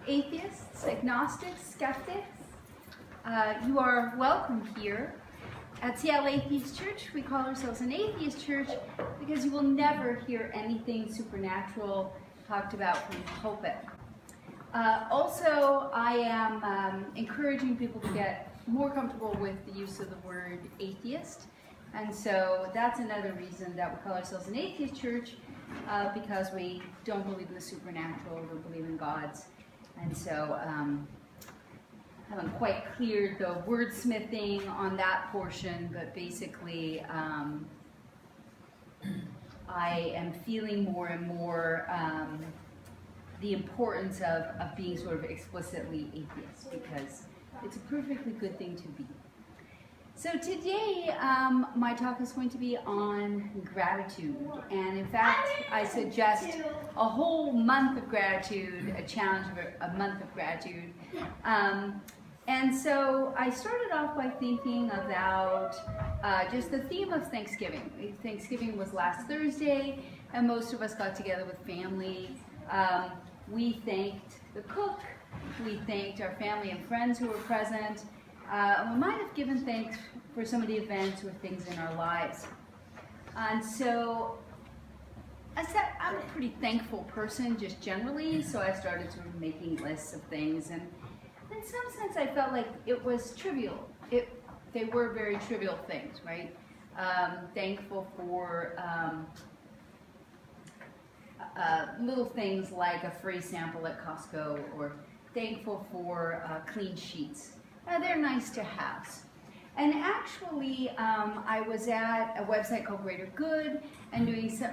atheists, agnostics, skeptics. You are welcome here. At Seattle Atheist Church, we call ourselves an atheist church because you will never hear anything supernatural talked about from the pulpit. Also, I am encouraging people to get more comfortable with the use of the word atheist. And so that's another reason that we call ourselves an atheist church, because we don't believe in the supernatural, we don't believe in gods. And so haven't quite cleared the wordsmithing on that portion, but basically I am feeling more and more the importance of being sort of explicitly atheist, because it's a perfectly good thing to be. So today my talk is going to be on gratitude, and in fact I suggest a whole month of gratitude, a challenge of a month of gratitude. And so I started off by thinking about just the theme of Thanksgiving. Thanksgiving was last Thursday, and most of us got together with family. We thanked the cook, we thanked our family and friends who were present. We might have given thanks for some of the events or things in our lives. And so I said I'm a pretty thankful person just generally, so I started sort of making lists of things, and in some sense I felt like it was trivial. They were very trivial things, right? Thankful for little things like a free sample at Costco, or thankful for clean sheets. They're nice to have. And actually, I was at a website called Greater Good and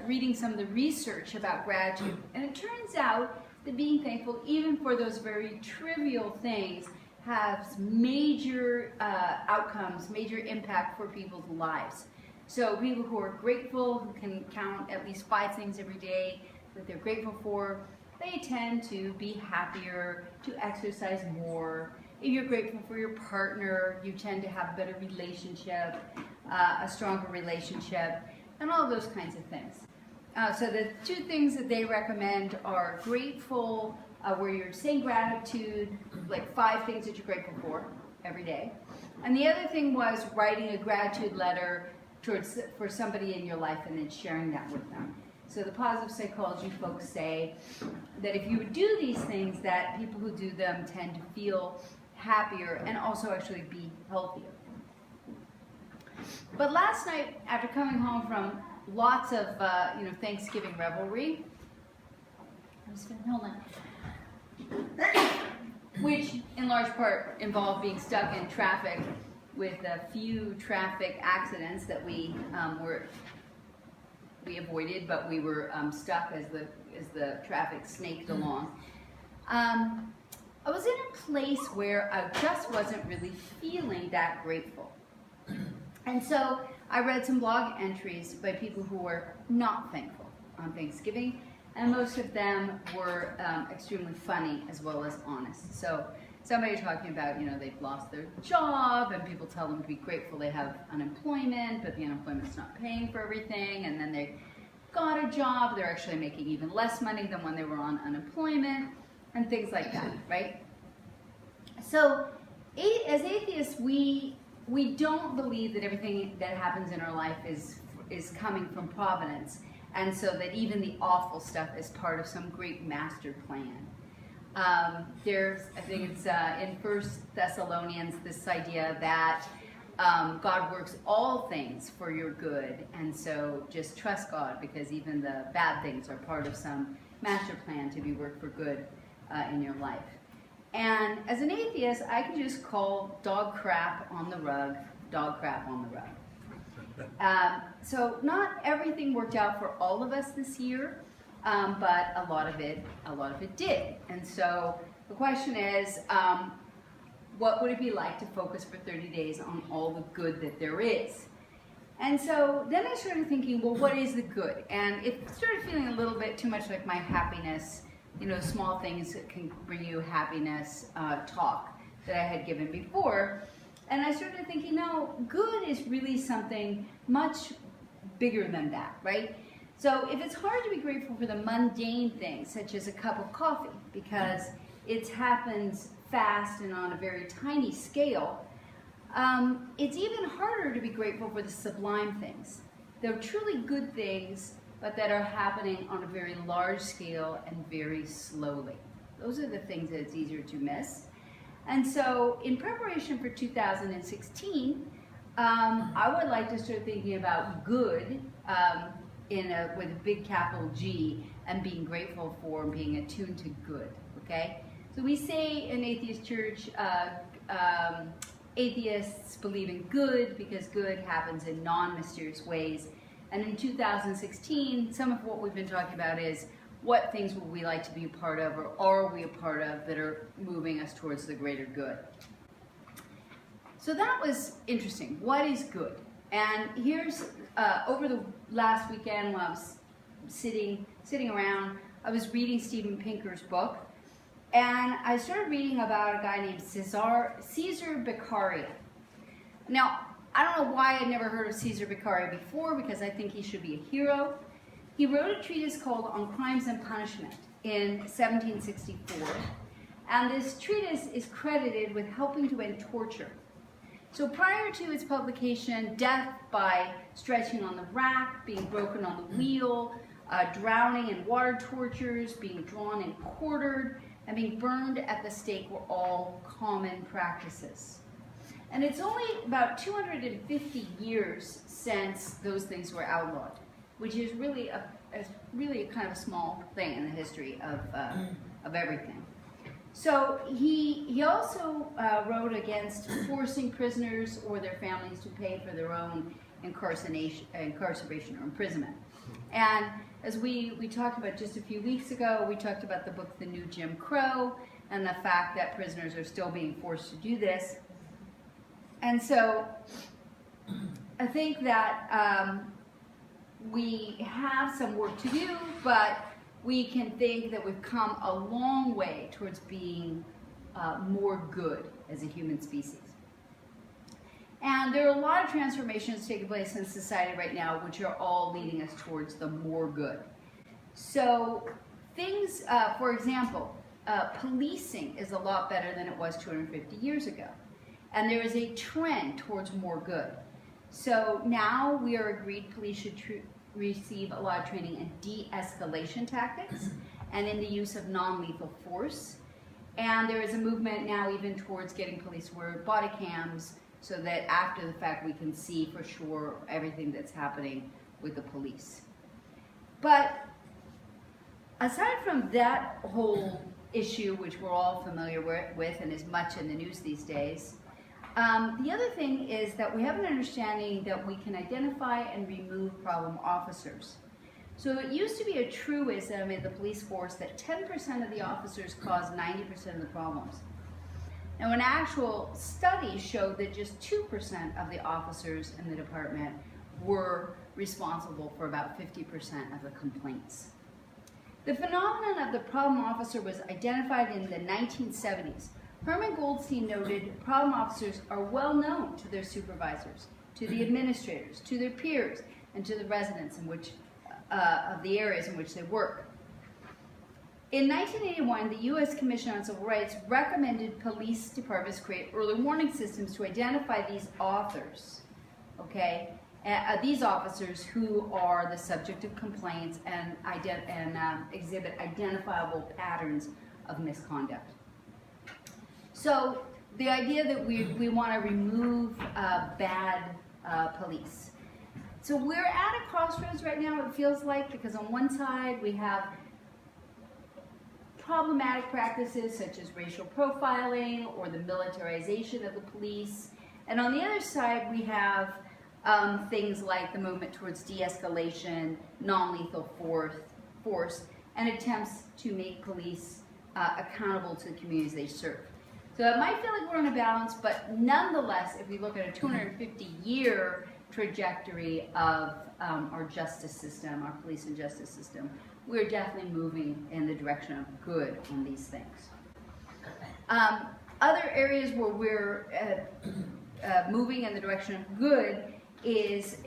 reading some of the research about gratitude. And it turns out that being thankful, even for those very trivial things, has major outcomes, major impact for people's lives. So people who are grateful, who can count at least 5 things every day that they're grateful for, they tend to be happier, to exercise more. If you're grateful for your partner, you tend to have a better relationship, a stronger relationship, and all those kinds of things. So the 2 things that they recommend are grateful, where you're saying gratitude, like 5 things that you're grateful for every day. And the other thing was writing a gratitude letter for somebody in your life and then sharing that with them. So the positive psychology folks say that if you would do these things, that people who do them tend to feel happier and also actually be healthier. But last night, after coming home from lots of Thanksgiving revelry, which in large part involved being stuck in traffic with a few traffic accidents that we avoided, but we were stuck as the traffic snaked along. I was in a place where I just wasn't really feeling that grateful. And so I read some blog entries by people who were not thankful on Thanksgiving, and most of them were extremely funny as well as honest. So somebody talking about, they've lost their job, and people tell them to be grateful they have unemployment, but the unemployment's not paying for everything, and then they got a job, they're actually making even less money than when they were on unemployment, and things like that, right? So as atheists, we don't believe that everything that happens in our life is coming from providence, and so that even the awful stuff is part of some great master plan. I think it's in 1 Thessalonians, this idea that God works all things for your good, and so just trust God, because even the bad things are part of some master plan to be worked for good in your life. And as an atheist, I can just call dog crap on the rug, dog crap on the rug. So not everything worked out for all of us this year, but a lot of it did. And so the question is, what would it be like to focus for 30 days on all the good that there is? And so then I started thinking, well, what is the good? And it started feeling a little bit too much like my happiness, small things that can bring you happiness talk that I had given before. And I started thinking, no, good is really something much bigger than that, right? So if it's hard to be grateful for the mundane things, such as a cup of coffee, because it happens fast and on a very tiny scale, it's even harder to be grateful for the sublime things. They're truly good things, but that are happening on a very large scale and very slowly. Those are the things that it's easier to miss. And so in preparation for 2016, I would like to start thinking about good with a big capital G, and being grateful for and being attuned to good, okay? So we say in Atheist Church, atheists believe in good because good happens in non-mysterious ways. And in 2016, some of what we've been talking about is what things would we like to be a part of, or are we a part of, that are moving us towards the greater good. So that was interesting. What is good? And here's, over the last weekend when I was sitting around, I was reading Steven Pinker's book, and I started reading about a guy named Caesar Beccaria. Now, I don't know why I'd never heard of Caesar Beccaria before, because I think he should be a hero. He wrote a treatise called On Crimes and Punishment in 1764, and this treatise is credited with helping to end torture. So prior to its publication, death by stretching on the rack, being broken on the wheel, drowning in water tortures, being drawn and quartered, and being burned at the stake were all common practices. And it's only about 250 years since those things were outlawed, which is really a kind of a small thing in the history of everything. So he also wrote against forcing prisoners or their families to pay for their own incarceration or imprisonment. And as we talked about just a few weeks ago, we talked about the book The New Jim Crow and the fact that prisoners are still being forced to do this. And so I think that we have some work to do, but we can think that we've come a long way towards being more good as a human species. And there are a lot of transformations taking place in society right now, which are all leading us towards the more good. So things, for example, policing is a lot better than it was 250 years ago. And there is a trend towards more good. So now we are agreed police should receive a lot of training in de-escalation tactics and in the use of non-lethal force. And there is a movement now even towards getting police to wear body cams so that after the fact we can see for sure everything that's happening with the police. But aside from that whole issue, which we're all familiar with and is much in the news these days, the other thing is that we have an understanding that we can identify and remove problem officers. So it used to be a truism in the police force that 10% of the officers cause 90% of the problems. Now, an actual study showed that just 2% of the officers in the department were responsible for about 50% of the complaints. The phenomenon of the problem officer was identified in the 1970s. Herman Goldstein noted problem officers are well known to their supervisors, to the administrators, to their peers, and to the residents of the areas in which they work. In 1981, the U.S. Commission on Civil Rights recommended police departments create early warning systems to identify these authors, okay? These officers who are the subject of complaints and exhibit identifiable patterns of misconduct. So the idea that we want to remove bad police. So we're at a crossroads right now, it feels like, because on one side we have problematic practices such as racial profiling or the militarization of the police. And on the other side we have things like the movement towards de-escalation, non-lethal force, and attempts to make police accountable to the communities they serve. So it might feel like we're in a balance, but nonetheless, if we look at a 250-year trajectory of our justice system, our police and justice system, we're definitely moving in the direction of good on these things. Other areas where we're moving in the direction of good is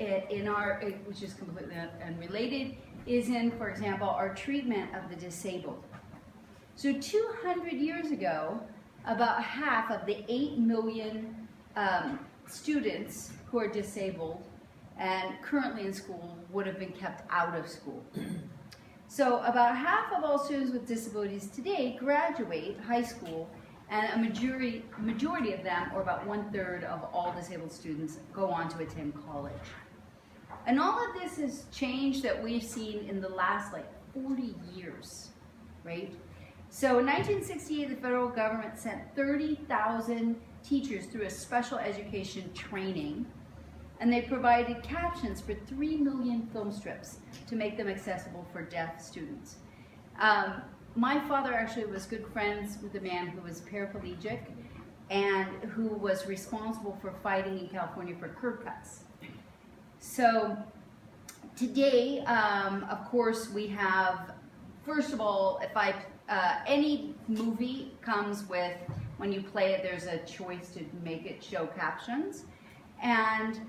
which is completely unrelated, is in, for example, our treatment of the disabled. So 200 years ago, about half of the 8 million students who are disabled and currently in school would have been kept out of school. So about half of all students with disabilities today graduate high school, and a majority of them, or about 1/3 of all disabled students, go on to attend college. And all of this is change that we've seen in the last 40 years, right? So in 1968, the federal government sent 30,000 teachers through a special education training, and they provided captions for 3 million film strips to make them accessible for deaf students. My father actually was good friends with a man who was paraplegic and who was responsible for fighting in California for curb cuts. So today, of course, we have, first of all, any movie comes with, when you play it, there's a choice to make it show captions. And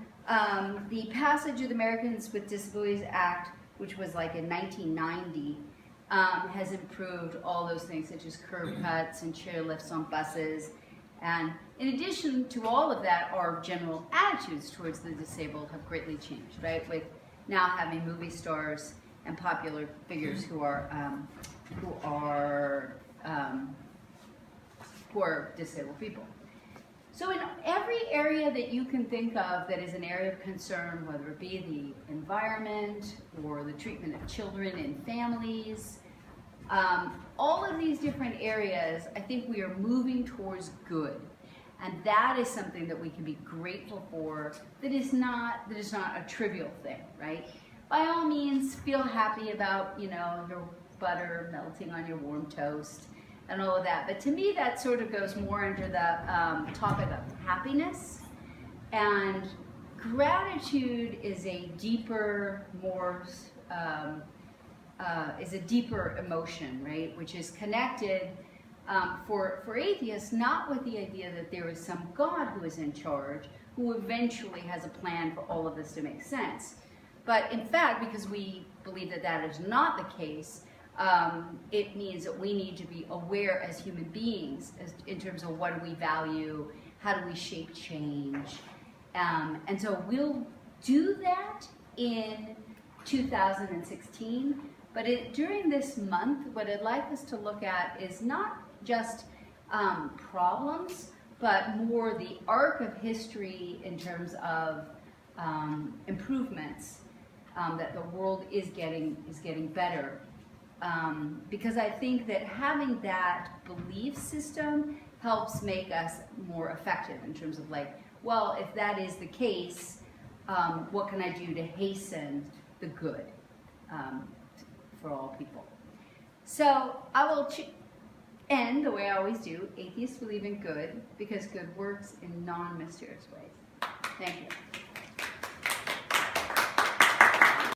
the passage of the Americans with Disabilities Act, which was in 1990, has improved all those things, such as curb cuts and chair lifts on buses. And in addition to all of that, our general attitudes towards the disabled have greatly changed, right? With now having movie stars and popular figures who are disabled people. So in every area that you can think of that is an area of concern, whether it be the environment or the treatment of children and families, all of these different areas, I think we are moving towards good. And that is something that we can be grateful for, that is not a trivial thing, right? By all means, feel happy about, your butter melting on your warm toast and all of that. But to me, that sort of goes more into the topic of happiness. And gratitude is a deeper, deeper emotion, right? Which is connected for atheists, not with the idea that there is some God who is in charge, who eventually has a plan for all of this to make sense. But in fact, because we believe that that is not the case, it means that we need to be aware as human beings in terms of what do we value, how do we shape change. And so we'll do that in 2016. But during this month, what I'd like us to look at is not just problems, but more the arc of history in terms of improvements that the world is getting better. Because I think that having that belief system helps make us more effective in terms of well, if that is the case, what can I do to hasten the good for all people? So I will end the way I always do. Atheists believe in good because good works in non-mysterious ways. Thank you.